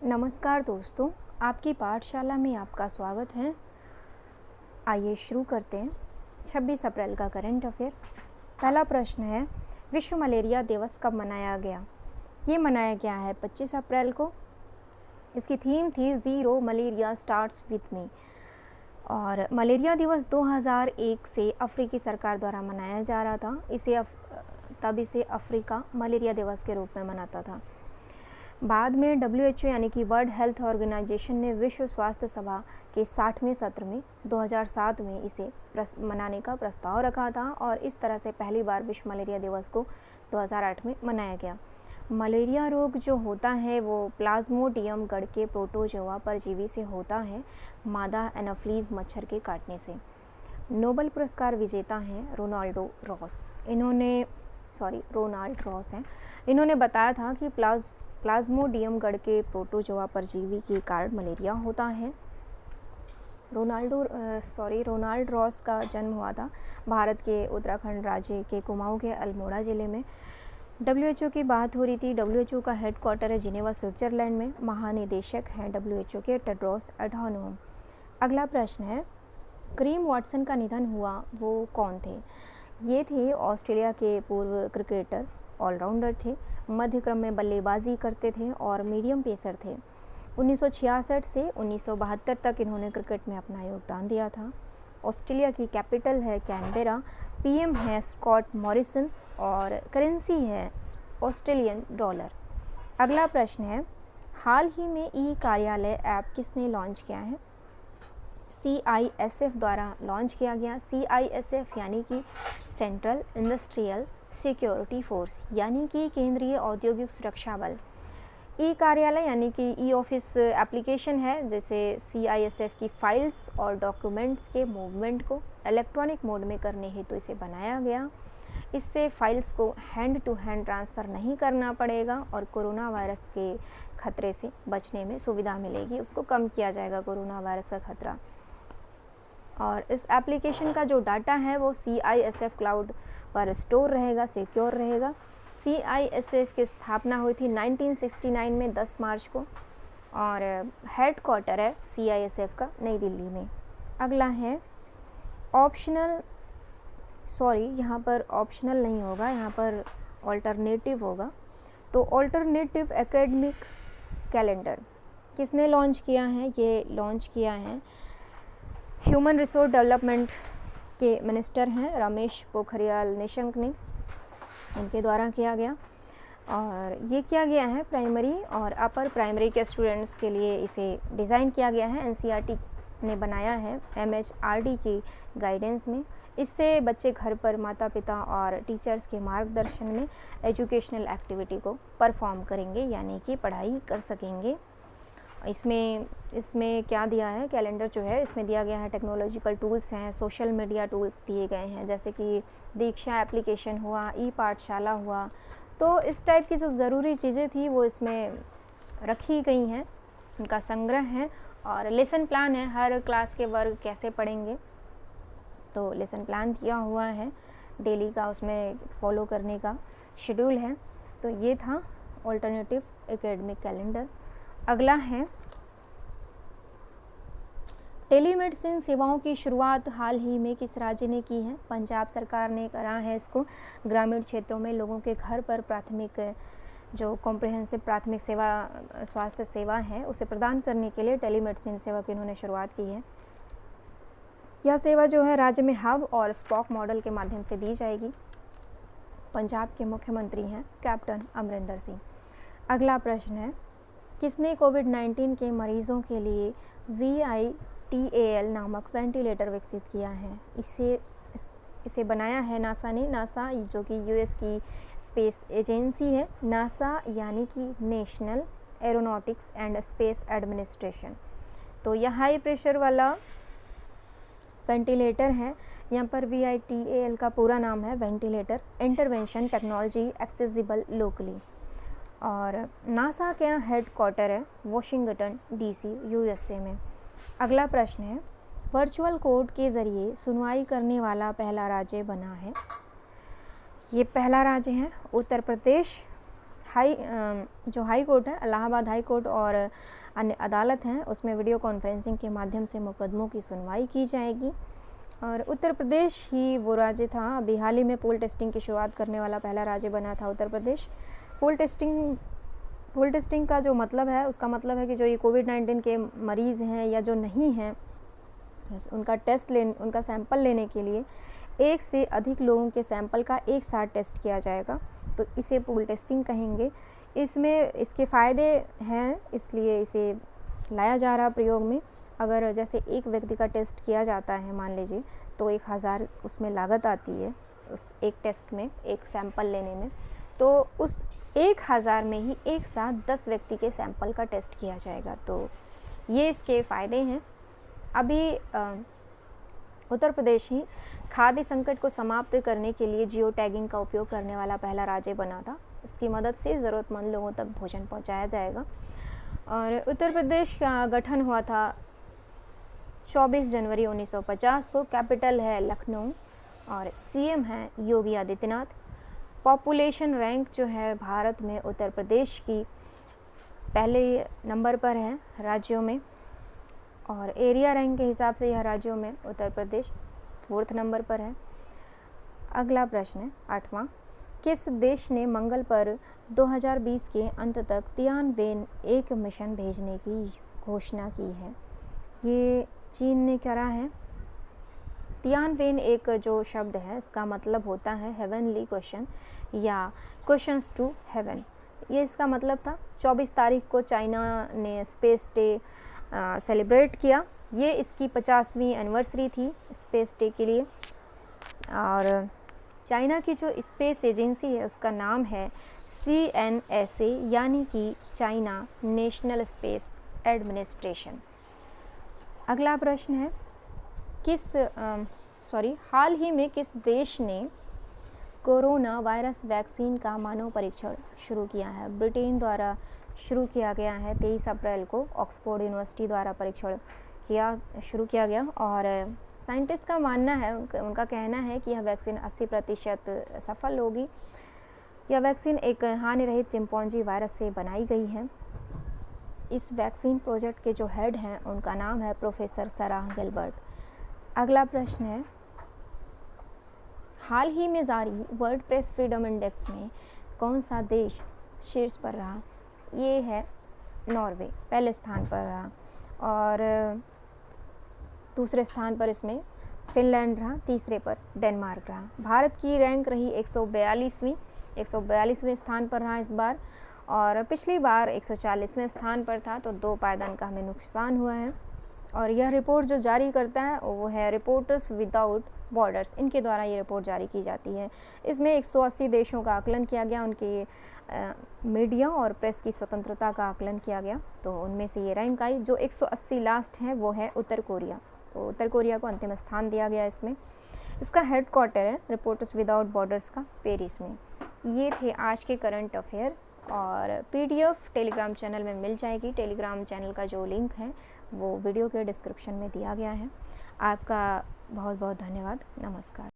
नमस्कार दोस्तों, आपकी पाठशाला में आपका स्वागत है। आइए शुरू करते हैं। 26 अप्रैल का करंट अफेयर। पहला प्रश्न है, विश्व मलेरिया दिवस कब मनाया गया? ये मनाया गया है 25 अप्रैल को। इसकी थीम थी zero malaria starts with me. और मलेरिया दिवस 2001 से अफ्रीकी सरकार द्वारा मनाया जा रहा था। तब इसे अफ्रीका मलेरिया दिवस के रूप में मनाता था। बाद में WHO यानी कि वर्ल्ड हेल्थ ऑर्गेनाइजेशन ने विश्व स्वास्थ्य सभा के 60वें सत्र में 2007 में इसे मनाने का प्रस्ताव रखा था और इस तरह से पहली बार विश्व मलेरिया दिवस को 2008 में मनाया गया। मलेरिया रोग जो होता है वो प्लाज्मोडियम गढ़ के प्रोटोजोआ परजीवी से होता है, मादा एनाफ्लीज मच्छर के काटने से। नोबेल पुरस्कार विजेता हैं रोनाल्ड रॉस हैं। इन्होंने बताया था कि प्लाज्मोडियम गढ़ के प्रोटोजोआ परजीवी के कारण मलेरिया होता है। रोनाल्ड रॉस का जन्म हुआ था भारत के उत्तराखंड राज्य के कुमाऊं के अल्मोड़ा ज़िले में। WHO की बात हो रही थी। WHO का हेडक्वार्टर है जिनेवा, स्विट्जरलैंड में। महानिदेशक हैं WHO के टेड्रोस एडहानोम। अगला प्रश्न है, क्रीम वाटसन का निधन हुआ, वो कौन थे? ये थे ऑस्ट्रेलिया के पूर्व क्रिकेटर, ऑलराउंडर थे, मध्य क्रम में बल्लेबाजी करते थे और मीडियम पेसर थे। 1966 से 1972 तक इन्होंने क्रिकेट में अपना योगदान दिया था। ऑस्ट्रेलिया की कैपिटल है कैनबेरा, PM है स्कॉट मॉरिसन और करेंसी है ऑस्ट्रेलियन डॉलर। अगला प्रश्न है, हाल ही में ई-कार्यालय ऐप किसने लॉन्च किया है? CISF द्वारा लॉन्च किया गया। CISF यानी कि सेंट्रल इंडस्ट्रियल सिक्योरिटी फोर्स यानी कि केंद्रीय औद्योगिक सुरक्षा बल। ई कार्यालय यानी कि ई ऑफिस एप्लीकेशन है, जैसे CISF की फाइल्स और डॉक्यूमेंट्स के मूवमेंट को इलेक्ट्रॉनिक मोड में करने हेतु इसे बनाया गया। इससे फाइल्स को हैंड टू हैंड ट्रांसफ़र नहीं करना पड़ेगा और कोरोना वायरस के खतरे से बचने में सुविधा मिलेगी। उसको कम किया जाएगा कोरोना वायरस का खतरा। और इस एप्लीकेशन का जो डाटा है वो CISF क्लाउड पर स्टोर रहेगा, सिक्योर रहेगा। CISF की स्थापना हुई थी 1969 में 10 मार्च को और हेडक्वार्टर है CISF का नई दिल्ली में। अगला है यहाँ पर ऑप्शनल नहीं होगा, यहाँ पर ऑल्टरनेटिव होगा। तो ऑल्टरनेटिव एकेडमिक कैलेंडर किसने लॉन्च किया है? ये लॉन्च किया है ह्यूमन रिसोर्स डेवलपमेंट के मिनिस्टर हैं रमेश पोखरियाल निशंक ने, इनके द्वारा किया गया। और ये किया गया है प्राइमरी और अपर प्राइमरी के स्टूडेंट्स के लिए इसे डिज़ाइन किया गया है। NCERT ने बनाया है MHRD की गाइडेंस में। इससे बच्चे घर पर माता पिता और टीचर्स के मार्गदर्शन में एजुकेशनल एक्टिविटी को परफॉर्म करेंगे, यानी कि पढ़ाई कर सकेंगे। इसमें क्या दिया है, कैलेंडर जो है इसमें दिया गया है टेक्नोलॉजिकल टूल्स हैं, सोशल मीडिया टूल्स दिए गए हैं, जैसे कि दीक्षा एप्लीकेशन हुआ, ई-पाठशाला हुआ। तो इस टाइप की जो ज़रूरी चीज़ें थी वो इसमें रखी गई हैं, उनका संग्रह है। और लेसन प्लान है, हर क्लास के वर्ग कैसे पढ़ेंगे, तो लेसन प्लान दिया हुआ है डेली का, उसमें फॉलो करने का शेड्यूल है। तो ये था ऑल्टरनेटिव एकेडमिक कैलेंडर। अगला है, टेलीमेडिसिन सेवाओं की शुरुआत हाल ही में किस राज्य ने की है? पंजाब सरकार ने करा है इसको। ग्रामीण क्षेत्रों में लोगों के घर पर प्राथमिक जो कॉम्प्रिहेंसिव प्राथमिक सेवा स्वास्थ्य सेवा है उसे प्रदान करने के लिए टेलीमेडिसिन सेवा की इन्होंने शुरुआत की है। यह सेवा जो है राज्य में हब और स्पॉक मॉडल के माध्यम से दी जाएगी। पंजाब के मुख्यमंत्री हैं कैप्टन अमरिंदर सिंह। अगला प्रश्न है, किसने कोविड-19 के मरीजों के लिए VITAL नामक वेंटिलेटर विकसित किया है? इसे बनाया है नासा ने। नासा जो कि US की स्पेस एजेंसी है। नासा यानी कि national aeronautics and space administration. तो यह हाई प्रेशर वाला वेंटिलेटर है। यहाँ पर VITAL का पूरा नाम है ventilator intervention technology accessible locally. और नासा का हेडक्वार्टर है वॉशिंगटन DC USA में। अगला प्रश्न है, वर्चुअल कोर्ट के ज़रिए सुनवाई करने वाला पहला राज्य बना है। ये पहला राज्य है उत्तर प्रदेश। जो हाई कोर्ट है, इलाहाबाद हाई कोर्ट और अन्य अदालत हैं, उसमें वीडियो कॉन्फ्रेंसिंग के माध्यम से मुकदमों की सुनवाई की जाएगी। और उत्तर प्रदेश ही वो राज्य था, अभी हाल ही में पूल टेस्टिंग की शुरुआत करने वाला पहला राज्य बना था उत्तर प्रदेश। पूल टेस्टिंग का जो मतलब है, उसका मतलब है कि जो ये कोविड-19 के मरीज़ हैं या जो नहीं हैं, उनका सैंपल लेने के लिए एक से अधिक लोगों के सैंपल का एक साथ टेस्ट किया जाएगा, तो इसे पूल टेस्टिंग कहेंगे। इसमें इसके फ़ायदे हैं, इसलिए इसे लाया जा रहा प्रयोग में। अगर जैसे एक व्यक्ति का टेस्ट किया जाता है मान लीजिए, तो 1000 उसमें लागत आती है उस एक टेस्ट में, एक सैंपल लेने में, तो उस 1000 में ही एक साथ 10 व्यक्ति के सैंपल का टेस्ट किया जाएगा। तो ये इसके फ़ायदे हैं। अभी उत्तर प्रदेश ही खाद्य संकट को समाप्त करने के लिए जियो टैगिंग का उपयोग करने वाला पहला राज्य बना था। इसकी मदद से ज़रूरतमंद लोगों तक भोजन पहुंचाया जाएगा। और उत्तर प्रदेश का गठन हुआ था 24 जनवरी 1950 को। कैपिटल है लखनऊ और सीएम है योगी आदित्यनाथ। पॉपुलेशन रैंक जो है भारत में उत्तर प्रदेश की पहले नंबर पर है राज्यों में, और एरिया रैंक के हिसाब से यह राज्यों में उत्तर प्रदेश 4th नंबर पर है। अगला प्रश्न है 8वां, किस देश ने मंगल पर 2020 के अंत तक तियानवेन एक मिशन भेजने की घोषणा की है? ये चीन ने करा है। तियानवेन एक जो शब्द है, इसका मतलब होता है हेवनली क्वेश्चन या क्वेश्चंस टू हेवन। ये इसका मतलब था। 24 तारीख को चाइना ने स्पेस डे सेलिब्रेट किया। ये इसकी 50वीं एनिवर्सरी थी स्पेस डे के लिए। और चाइना की जो स्पेस एजेंसी है उसका नाम है CNSA, यानी कि चाइना नेशनल स्पेस एडमिनिस्ट्रेशन। अगला प्रश्न है हाल ही में किस देश ने कोरोना वायरस वैक्सीन का मानव परीक्षण शुरू किया है? ब्रिटेन द्वारा शुरू किया गया है। 23 अप्रैल को ऑक्सफोर्ड यूनिवर्सिटी द्वारा परीक्षण शुरू किया गया। और साइंटिस्ट का मानना है, उनका कहना है कि यह वैक्सीन 80% सफल होगी। यह वैक्सीन एक हानि रहित चिंपैंजी वायरस से बनाई गई है। इस वैक्सीन प्रोजेक्ट के जो हेड हैं उनका नाम है प्रोफेसर सराह गिलबर्ट। अगला प्रश्न है, हाल ही में जारी वर्ल्ड प्रेस फ्रीडम इंडेक्स में कौन सा देश शीर्ष पर रहा? ये है नॉर्वे, पहले स्थान पर रहा। और दूसरे स्थान पर इसमें फिनलैंड रहा, तीसरे पर डेनमार्क रहा। भारत की रैंक रही 142वें स्थान पर रहा इस बार, और पिछली बार 140वें स्थान पर था, तो 2 पायदान का हमें नुकसान हुआ है। और यह रिपोर्ट जो जारी करता है वो है रिपोर्टर्स विदाउट बॉर्डर्स, इनके द्वारा ये रिपोर्ट जारी की जाती है। इसमें 180 देशों का आकलन किया गया, उनकी मीडिया और प्रेस की स्वतंत्रता का आकलन किया गया, तो उनमें से ये रैंक आई। जो 180 लास्ट है वो है उत्तर कोरिया, तो उत्तर कोरिया को अंतिम स्थान दिया गया इसमें। इसका हेडक्वार्टर है रिपोर्टर्स विदाउट बॉर्डर्स का पेरिस में। ये थे आज के करंट अफेयर, और PDF टेलीग्राम चैनल में मिल जाएगी। टेलीग्राम चैनल का जो लिंक है वो वीडियो के डिस्क्रिप्शन में दिया गया है। आपका बहुत बहुत धन्यवाद। नमस्कार।